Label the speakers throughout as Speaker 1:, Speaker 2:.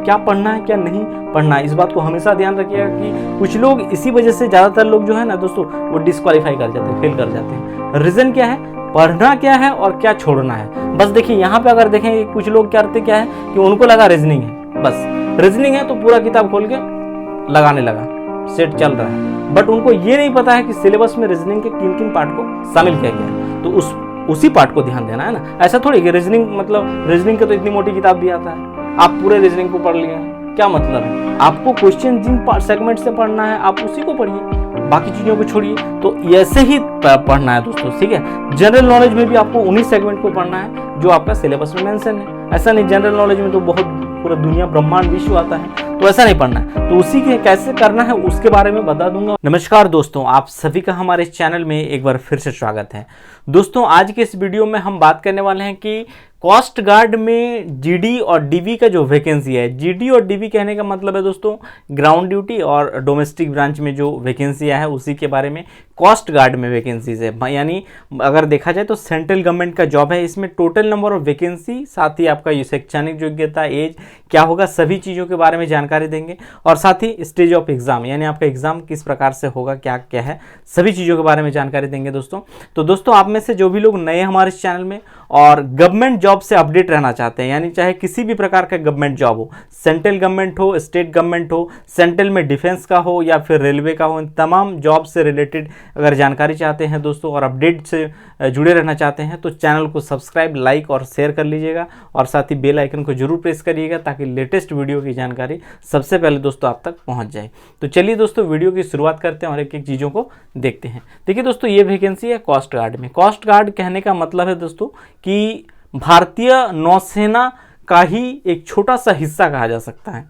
Speaker 1: क्या पढ़ना है क्या नहीं पढ़ना है, इस बात को हमेशा ध्यान रखिएगा कि कुछ लोग इसी वजह से, ज़्यादातर लोग जो है ना दोस्तों वो डिस्क्वालीफाई कर जाते हैं, फेल कर जाते हैं। रीज़न क्या है, पढ़ना क्या है और क्या छोड़ना है। बस देखिए यहाँ पे अगर देखें कुछ लोग करते क्या है कि उनको लगा रीजनिंग है, बस रीजनिंग है तो पूरा किताब खोल के लगाने लगा, सेट चल रहा है, बट उनको ये नहीं पता है कि सिलेबस में रीजनिंग के किन किन पार्ट को शामिल किया गया है, तो उसी पार्ट को ध्यान देना है ना। ऐसा थोड़ी कि रीजनिंग मतलब रीजनिंग के तो इतनी मोटी किताब भी आता है, आप पूरे रीजनिंग को पढ़ लिए, क्या मतलब है। आपको क्वेश्चन जिन सेगमेंट से पढ़ना है आप उसी को पढ़िए, बाकी चीज़ों को छोड़िए। तो ऐसे ही पढ़ना है दोस्तों, ठीक है। जनरल नॉलेज में भी आपको उन्हीं सेगमेंट को पढ़ना है जो आपका सिलेबस में मेंशन है। ऐसा नहीं जनरल नॉलेज में तो बहुत पूरा दुनिया ब्रह्मांड विश्व आता है, तो ऐसा नहीं पढ़ना है। तो उसी के कैसे करना है उसके बारे में बता दूंगा। नमस्कार दोस्तों, आप सभी का हमारे चैनल में एक बार फिर से स्वागत है। दोस्तों आज के इस वीडियो में हम बात करने वाले हैं कि कोस्ट गार्ड में जीडी और डीवी का जो वैकेंसी है, जीडी और डीवी कहने का मतलब है दोस्तों ग्राउंड ड्यूटी और डोमेस्टिक ब्रांच में जो वैकेंसियां है उसी के बारे में कोस्ट गार्ड में वैकेंसीज है। यानी अगर देखा जाए तो सेंट्रल गवर्नमेंट का जॉब है, इसमें टोटल नंबर ऑफ वैकेंसी, साथ ही आपका शैक्षणिक योग्यता, एज क्या होगा, सभी चीज़ों के बारे में जानकारी देंगे। और साथ ही स्टेज ऑफ एग्जाम, यानी आपका एग्जाम किस प्रकार से होगा, क्या क्या है, सभी चीज़ों के बारे में जानकारी देंगे दोस्तों। तो दोस्तों आप में से जो भी लोग नए हमारे इस चैनल में और गवर्नमेंट जॉब से अपडेट रहना चाहते हैं, यानी चाहे किसी भी प्रकार का गवर्नमेंट जॉब हो, सेंट्रल गवर्नमेंट हो, स्टेट गवर्नमेंट हो, सेंट्रल में डिफेंस का हो या फिर रेलवे का हो, इन तमाम जॉब से रिलेटेड अगर जानकारी चाहते हैं दोस्तों और अपडेट से जुड़े रहना चाहते हैं तो चैनल को सब्सक्राइब, लाइक और शेयर कर लीजिएगा और साथ ही बेल आइकन को जरूर प्रेस करिएगा ताकि लेटेस्ट वीडियो की जानकारी सबसे पहले दोस्तों आप तक पहुंच जाए। तो चलिए दोस्तों वीडियो की शुरुआत करते हैं और एक एक चीज़ों को देखते हैं। देखिए दोस्तों ये वैकेंसी है कोस्ट गार्ड में। कोस्ट गार्ड कहने का मतलब है दोस्तों कि भारतीय नौसेना का ही एक छोटा सा हिस्सा कहा जा सकता है,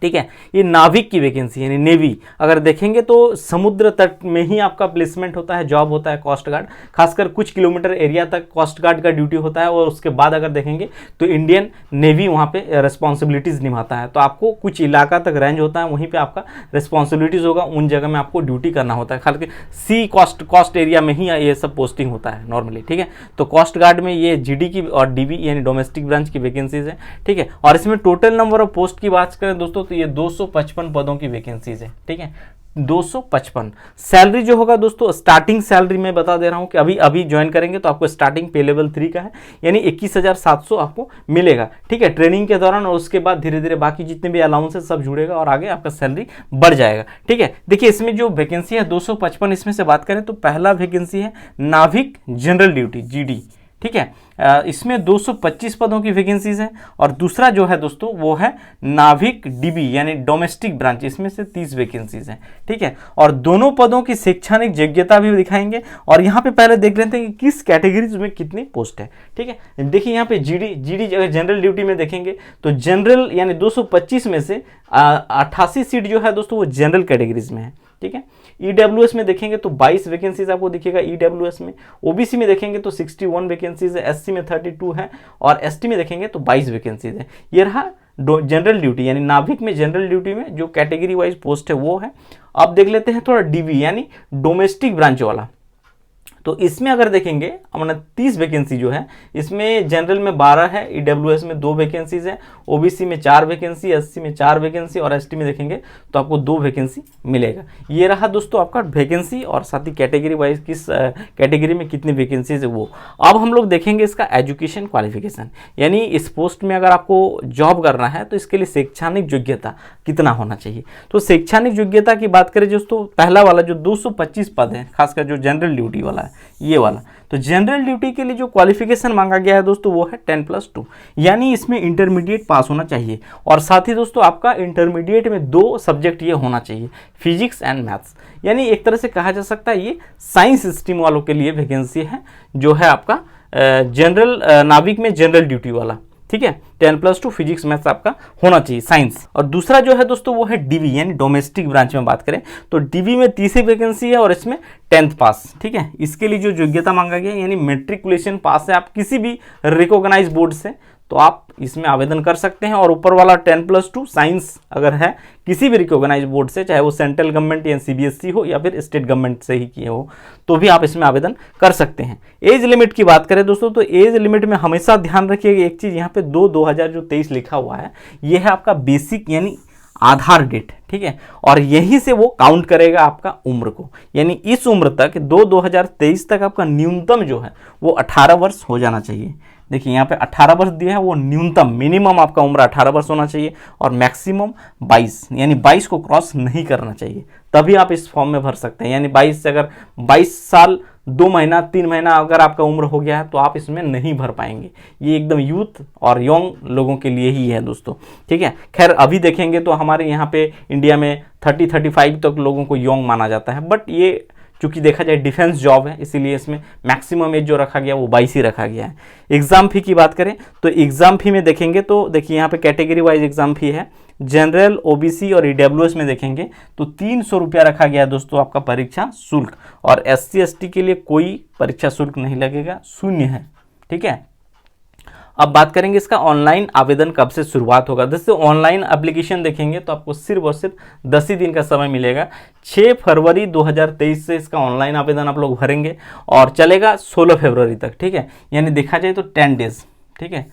Speaker 1: ठीक है। ये नाविक की वैकेंसी यानी नेवी। अगर देखेंगे तो समुद्र तट में ही आपका प्लेसमेंट होता है, जॉब होता है कोस्ट गार्ड, खासकर कुछ किलोमीटर एरिया तक कोस्ट गार्ड का ड्यूटी होता है और उसके बाद अगर देखेंगे तो इंडियन नेवी वहाँ पे रिस्पॉन्सिबिलिटीज़ निभाता है। तो आपको कुछ इलाका तक रेंज होता है, वहीं पे आपका रिस्पॉन्सिबिलिटीज़ होगा, उन जगह में आपको ड्यूटी करना होता है। खाली सी कोस्ट एरिया में ही ये सब पोस्टिंग होता है नॉर्मली, ठीक है। तो कोस्ट गार्ड में ये जीडी की और डीवी यानी डोमेस्टिक ब्रांच की वैकेंसीज है, ठीक है। और इसमें टोटल नंबर ऑफ पोस्ट की बात करें दोस्तों तो ये 255 पदों की वैकेंसीज है, ठीक है। 255। सैलरी जो होगा दोस्तों, स्टार्टिंग सैलरी मैं बता दे रहा हूं कि अभी ज्वाइन करेंगे तो आपको स्टार्टिंग पे लेवल 3 का है, यानी 21,700 आपको मिलेगा, ठीक है, ट्रेनिंग के दौरान। और उसके बाद धीरे धीरे बाकी जितने भी अलाउंस है सब जुड़ेगा और आगे आपका सैलरी बढ़ जाएगा, ठीक है। देखिए इसमें जो वैकेंसी है 255, इसमें से बात करें तो पहला वैकेंसी है नाविक जनरल ड्यूटी जीडी, ठीक है। इसमें 225 पदों की वैकेंसीज हैं। और दूसरा जो है दोस्तों वो है नाविक डीबी यानी डोमेस्टिक ब्रांच, इसमें से 30 वैकेंसीज हैं, ठीक है। और दोनों पदों की शैक्षणिक योग्यता भी दिखाएंगे और यहाँ पे पहले देख लेते हैं कि किस कैटेगरीज में कितनी पोस्ट है, ठीक है। देखिए यहाँ पे जीडी अगर जनरल ड्यूटी में देखेंगे तो जनरल यानी 225 में से 88 सीट जो है दोस्तों वो जनरल कैटेगरीज में है, ठीक है। ईडब्ल्यूएस में देखेंगे तो 22 वैकेंसीज आपको दिखेगा ईडब्ल्यूएस में। ओबीसी में देखेंगे तो 61 वैकेंसीज है, एससी में 32 है और एसटी में देखेंगे तो 22 वैकेंसीज है। ये रहा जनरल ड्यूटी यानी नाविक में जनरल ड्यूटी में जो कैटेगरी वाइज पोस्ट है वो है। अब देख लेते हैं थोड़ा डीवी यानी डोमेस्टिक ब्रांच वाला। तो इसमें अगर देखेंगे 29 वैकेंसी जो है, इसमें जनरल में 12 है, ईडब्ल्यूएस में 2 वैकेंसीज है, ओबीसी में 4 वैकेंसी, एससी में 4 वैकेंसी और एसटी में देखेंगे तो आपको 2 वैकेंसी मिलेगा। ये रहा दोस्तों आपका वैकेंसी और साथ ही कैटेगरी वाइज किस कैटेगरी में कितनी वैकेंसीज है वो। अब हम लोग देखेंगे इसका एजुकेशन क्वालिफिकेशन, यानी इस पोस्ट में अगर आपको जॉब करना है तो इसके लिए शैक्षणिक योग्यता कितना होना चाहिए। तो शैक्षणिक योग्यता की बात करें दोस्तों, पहला वाला जो 225 पद है, खासकर जो जनरल ड्यूटी वाला है ये वाला, तो जनरल ड्यूटी के लिए जो क्वालिफिकेशन मांगा गया है दोस्तों वो है 10+2, यानी इसमें इंटरमीडिएट पास होना चाहिए। और साथ ही दोस्तों आपका इंटरमीडिएट में 2 सब्जेक्ट ये होना चाहिए, फिजिक्स एंड मैथ्स। यानी एक तरह से कहा जा सकता है ये साइंस स्ट्रीम वालों के लिए वैकेंसी है जो है आपका जनरल नाविक में जनरल ड्यूटी वाला, ठीक है। 10+2 फिजिक्स मैथ्स आपका होना चाहिए, साइंस। और दूसरा जो है दोस्तों वो है डीवी यानी डोमेस्टिक ब्रांच में बात करें तो डीवी में 30 वैकेंसी है और इसमें 10th पास, ठीक है। इसके लिए जो योग्यता मांगा गया यानी मेट्रिकुलेशन पास है आप किसी भी रिकॉग्नाइज बोर्ड से, तो आप इसमें आवेदन कर सकते हैं। और ऊपर वाला 10+2 साइंस अगर है किसी भी रिकॉग्नाइज बोर्ड से, चाहे वो सेंट्रल गवर्नमेंट या CBSE हो या फिर स्टेट गवर्नमेंट से ही किए हो, तो भी आप इसमें आवेदन कर सकते हैं। एज लिमिट की बात करें दोस्तों, तो एज लिमिट में हमेशा ध्यान रखिएगा एक चीज़, यहाँ पे 2/2023 लिखा हुआ है, ये है आपका बेसिक यानी आधार डेट, ठीक है। और यहीं से वो काउंट करेगा आपका उम्र को, यानी इस उम्र तक 2/2023 तक आपका न्यूनतम जो है वो 18 वर्ष हो जाना चाहिए। देखिए यहाँ पे 18 वर्ष दिया है, वो न्यूनतम, मिनिमम आपका उम्र 18 वर्ष होना चाहिए और मैक्सिमम 22, यानी 22 को क्रॉस नहीं करना चाहिए, तभी आप इस फॉर्म में भर सकते हैं। यानी 22 से अगर 22 साल 2 महीना 3 महीना अगर आपका उम्र हो गया है तो आप इसमें नहीं भर पाएंगे। ये एकदम यूथ और यंग लोगों के लिए ही है दोस्तों, ठीक है। खैर अभी देखेंगे तो हमारे यहाँ पे इंडिया में 30-35 तक लोगों को यंग माना जाता है, बट ये चूंकि देखा जाए डिफेंस जॉब है, इसीलिए इसमें मैक्सिमम एज जो रखा गया वो 22 ही रखा गया है। एग्जाम फी की बात करें तो एग्जाम फी में देखेंगे तो देखिए यहाँ पे कैटेगरी वाइज एग्जाम फी है। जनरल, OBC और EWS में देखेंगे तो 300 रुपया रखा गया है दोस्तों आपका परीक्षा शुल्क, और SC ST के लिए कोई परीक्षा शुल्क नहीं लगेगा, शून्य है, ठीक है। अब बात करेंगे इसका ऑनलाइन आवेदन कब से शुरुआत होगा। दोस्तों ऑनलाइन एप्लीकेशन देखेंगे तो आपको सिर्फ और सिर्फ 10 ही दिन का समय मिलेगा। 6 फरवरी 2023 से इसका ऑनलाइन आवेदन आप लोग भरेंगे और चलेगा 16 फरवरी तक, ठीक है। यानी देखा जाए तो 10 डेज, ठीक है।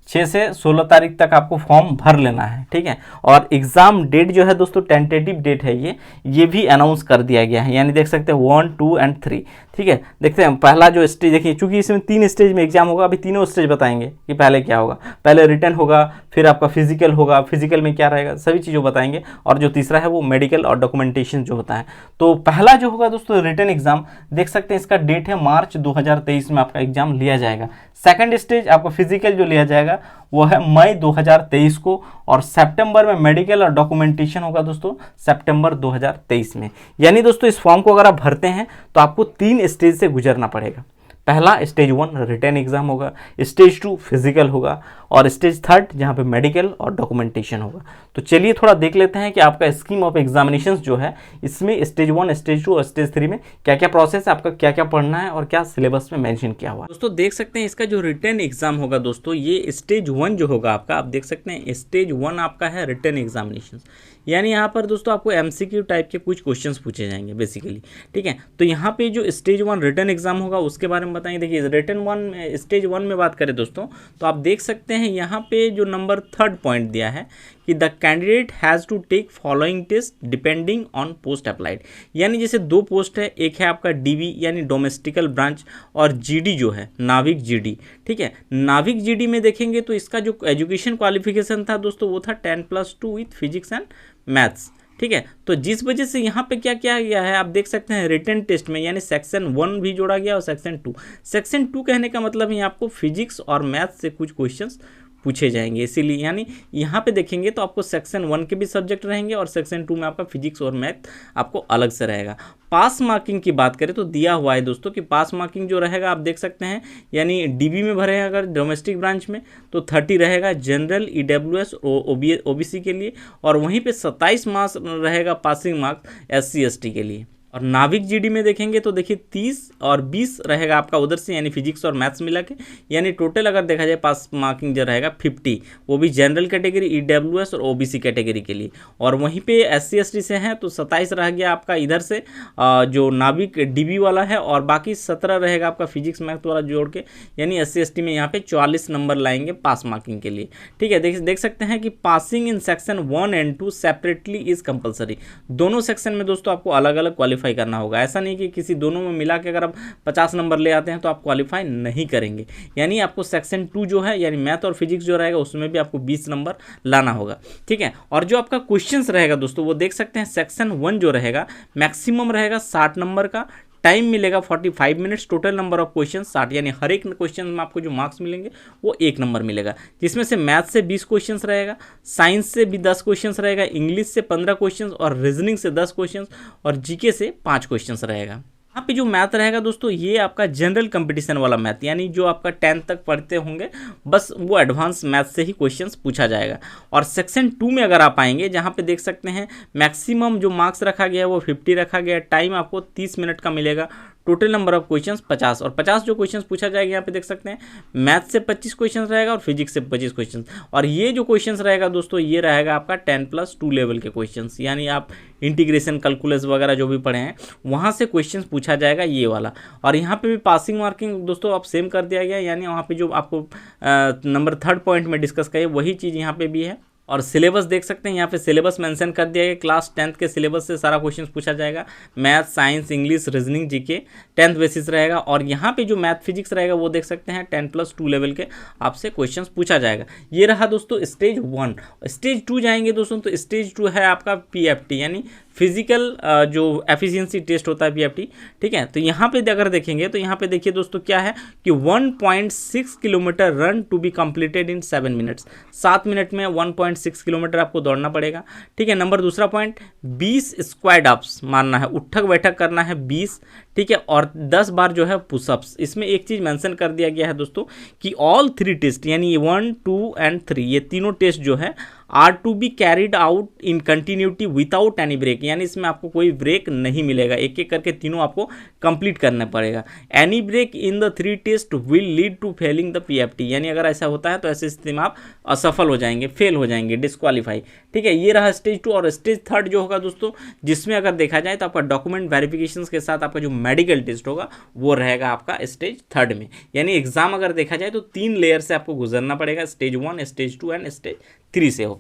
Speaker 1: 6 से 16 तारीख तक आपको फॉर्म भर लेना है, ठीक है। और एग्ज़ाम डेट जो है दोस्तों टेंटेटिव डेट है, ये भी अनाउंस कर दिया गया है, यानी देख सकते हैं 1, 2 और 3, ठीक है। देखते हैं पहला जो स्टेज, देखिए चूंकि इसमें 3 स्टेज में एग्जाम होगा, अभी तीनों स्टेज बताएंगे कि पहले क्या होगा। पहले रिटन होगा, फिर आपका फिजिकल होगा, फिजिकल में क्या रहेगा सभी चीज़ों बताएंगे, और जो तीसरा है वो मेडिकल और डॉक्यूमेंटेशन जो होता है। तो पहला जो होगा दोस्तों रिटन एग्जाम, देख सकते हैं इसका डेट है मार्च 2023 में आपका एग्जाम लिया जाएगा। सेकंड स्टेज आपका फिजिकल जो लिया जाएगा वो है मई 2023 को, और सितंबर में मेडिकल और डॉक्यूमेंटेशन होगा दोस्तों सितंबर 2023 में। यानी दोस्तों इस फॉर्म को अगर आप भरते हैं तो आपको 3 स्टेज से गुजरना पड़ेगा। पहला स्टेज 1 रिटन एग्जाम होगा, स्टेज 2 फिजिकल होगा, और स्टेज 3 जहाँ पे मेडिकल और डॉक्यूमेंटेशन होगा। तो चलिए थोड़ा देख लेते हैं कि आपका स्कीम ऑफ एग्जामिनेशंस जो है इसमें स्टेज 1, स्टेज 2 और स्टेज 3 में क्या क्या प्रोसेस है, आपका क्या क्या पढ़ना है और क्या सिलेबस में मेंशन किया हुआ है। दोस्तों देख सकते हैं इसका जो रिटन एग्जाम होगा दोस्तों, ये स्टेज 1 जो होगा आपका, आप देख सकते हैं स्टेज 1 आपका है रिटन एग्जामिनेशन। यानी यहाँ पर दोस्तों आपको MCQ टाइप के कुछ क्वेश्चंस पूछे जाएंगे बेसिकली, ठीक है। तो यहाँ पे जो स्टेज 1 रिटन एग्जाम होगा उसके बारे में बताएंगे। देखिए रिटन 1 स्टेज 1 में बात करें दोस्तों, तो आप देख सकते हैं यहाँ पे जो नंबर 3rd पॉइंट दिया है कि the candidate has to take following test depending on post applied. यानी जैसे 2 पोस्ट है, एक है आपका DB यानी डोमेस्टिकल ब्रांच, और GD जो है नाविक GD, ठीक है। नाविक GD में देखेंगे तो इसका जो एजुकेशन क्वालिफिकेशन था दोस्तों वो था 10+2 विथ फिजिक्स एंड मैथ्स, ठीक है। तो जिस वजह से यहाँ पे क्या किया गया है आप देख सकते हैं रिटन टेस्ट में, यानी सेक्शन 1 भी जोड़ा गया और सेक्शन 2। सेक्शन 2 कहने का मतलब है आपको फिजिक्स और मैथ्स से कुछ क्वेश्चंस पूछे जाएंगे, इसीलिए यानी यहाँ पे देखेंगे तो आपको सेक्शन 1 के भी सब्जेक्ट रहेंगे और सेक्शन 2 में आपका फिजिक्स और मैथ आपको अलग से रहेगा। पास मार्किंग की बात करें तो दिया हुआ है दोस्तों कि पास मार्किंग जो रहेगा आप देख सकते हैं, यानी DB में भरे अगर डोमेस्टिक ब्रांच में तो 30 रहेगा, जनरल EWS OBC के लिए, और वहीं पे 27 मार्क्स रहेगा पासिंग मार्क्स SC ST के लिए। और नाविक GD में देखेंगे तो देखिए 30 और 20 रहेगा आपका उधर से, यानी फिजिक्स और मैथ्स मिला के, यानी टोटल अगर देखा जाए पास मार्किंग जो रहेगा 50, वो भी जनरल कैटेगरी EWS और OBC कैटेगरी के लिए। और वहीं पे SC ST से हैं तो 27 रह गया आपका इधर से जो नाविक DB वाला है, और बाकी 17 रहेगा आपका फिजिक्स मैथ वाला जोड़ के, यानी SC ST में यहाँ पे 44 नंबर लाएंगे पास मार्किंग के लिए, ठीक है। देख सकते हैं कि passing in section 1 and 2 separately is compulsory. दोनों सेक्शन में दोस्तों आपको अलग अलग क्वालिफाई करना होगा, ऐसा नहीं कि किसी दोनों में मिला के अगर आप 50 नंबर ले आते हैं तो आप क्वालिफाई नहीं करेंगे। यानी आपको सेक्शन 2 जो है यानी मैथ और फिजिक्स जो रहेगा उसमें भी आपको 20 नंबर लाना होगा, ठीक है। और जो आपका क्वेश्चंस रहेगा दोस्तों वो देख सकते हैं सेक्शन 1 जो रहेगा मैक्सिमम रहेगा 60 नंबर का, टाइम मिलेगा 45 minutes, total number of question 60, यानी हर एक क्वेश्चन में आपको जो मार्क्स मिलेंगे वो 1 नंबर मिलेगा, जिसमें से मैथ से 20 क्वेश्चंस रहेगा, साइंस से भी 10 क्वेश्चंस रहेगा, इंग्लिश से 15 क्वेश्चंस, और रीजनिंग से 10 क्वेश्चंस, और जीके से 5 क्वेश्चंस रहेगा। यहाँ पे जो मैथ रहेगा दोस्तों ये आपका जनरल कंपटीशन वाला मैथ, यानी जो आपका 10th तक पढ़ते होंगे बस वो एडवांस मैथ से ही क्वेश्चंस पूछा जाएगा। और सेक्शन 2 में अगर आप आएंगे जहाँ पे देख सकते हैं मैक्सिमम जो मार्क्स रखा गया है वो 50 रखा गया है, टाइम आपको 30 मिनट का मिलेगा, टोटल नंबर ऑफ क्वेश्चंस 50, और 50 जो क्वेश्चंस पूछा जाएगा यहाँ पे देख सकते हैं, मैथ से 25 क्वेश्चंस रहेगा और फिजिक्स से 25 क्वेश्चंस। और ये जो क्वेश्चंस रहेगा दोस्तों, ये रहेगा आपका 10+2 लेवल के क्वेश्चंस, यानी आप इंटीग्रेशन कैलकुलस वगैरह जो भी पढ़े हैं वहाँ से क्वेश्चंस पूछा जाएगा ये वाला। और यहाँ पे भी पासिंग मार्किंग दोस्तों आप सेम कर दिया गया, यानी वहाँ पे जो आपको नंबर 3rd पॉइंट में डिस्कस करिए वही चीज़ यहाँ पे भी है। और सिलेबस देख सकते हैं यहाँ पे सिलेबस मेंशन कर दिया गया, क्लास 10th के सिलेबस से सारा क्वेश्चन पूछा जाएगा, math, science, English, reasoning, GK 10th basis रहेगा। और यहाँ पे जो मैथ फिजिक्स रहेगा वो देख सकते हैं 10+2 लेवल के आपसे क्वेश्चन पूछा जाएगा। ये रहा दोस्तों स्टेज 1। स्टेज 2 जाएंगे दोस्तों, तो स्टेज 2 है आपका PFT, यानी फिजिकल जो एफिशिएंसी टेस्ट होता है PFT, ठीक है। तो यहाँ पे अगर देखेंगे तो यहाँ पे देखिए दोस्तों क्या है कि 1.6 kilometre run to be completed in 7 minutes, 7 minute में 1.6 किलोमीटर आपको दौड़ना पड़ेगा, ठीक है। नंबर दूसरा पॉइंट 20 स्क्वाड अप्स मारना है, उठक बैठक करना है 20, ठीक है। और 10 बार जो है पुशअप्स। इसमें एक चीज़ मेंशन कर दिया गया है दोस्तों कि ऑल 3 टेस्ट, यानी 1, 2 एंड 3, ये तीनों टेस्ट जो है are to be carried out in continuity without any break, यानी इसमें आपको कोई ब्रेक नहीं मिलेगा, एक एक करके तीनों आपको कंप्लीट करना पड़ेगा। Any break in the 3 test will lead to failing the PFT, यानी अगर ऐसा होता है तो ऐसी स्थिति में आप असफल हो जाएंगे, फेल हो जाएंगे, डिस्क्वालीफाई, ठीक है। ये रहा स्टेज 2। और स्टेज 3 जो होगा दोस्तों, जिसमें अगर देखा जाए तो आपका डॉक्यूमेंट वेरिफिकेशन के साथ आपका जो मेडिकल टेस्ट होगा वो रहेगा आपका स्टेज 3 में। यानी एग्जाम अगर देखा जाए तो 3 लेयर से आपको गुजरना पड़ेगा, स्टेज 1, स्टेज 2 एंड स्टेज 3 से होकर।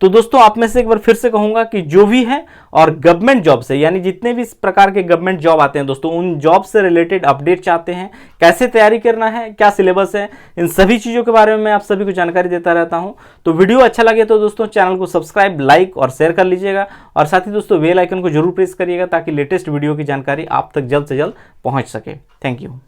Speaker 1: तो दोस्तों आप में से एक बार फिर से कहूंगा कि जो भी है और गवर्नमेंट जॉब से, यानी जितने भी इस प्रकार के गवर्नमेंट जॉब आते हैं दोस्तों, उन जॉब से रिलेटेड अपडेट चाहते हैं, कैसे तैयारी करना है, क्या सिलेबस है, इन सभी चीज़ों के बारे में मैं आप सभी को जानकारी देता रहता हूं। तो वीडियो अच्छा लगे तो दोस्तों चैनल को सब्सक्राइब, लाइक और शेयर कर लीजिएगा, और साथ ही दोस्तों बेल आइकन को जरूर प्रेस करिएगा ताकि लेटेस्ट वीडियो की जानकारी आप तक जल्द से जल्द पहुँच सके। Thank you.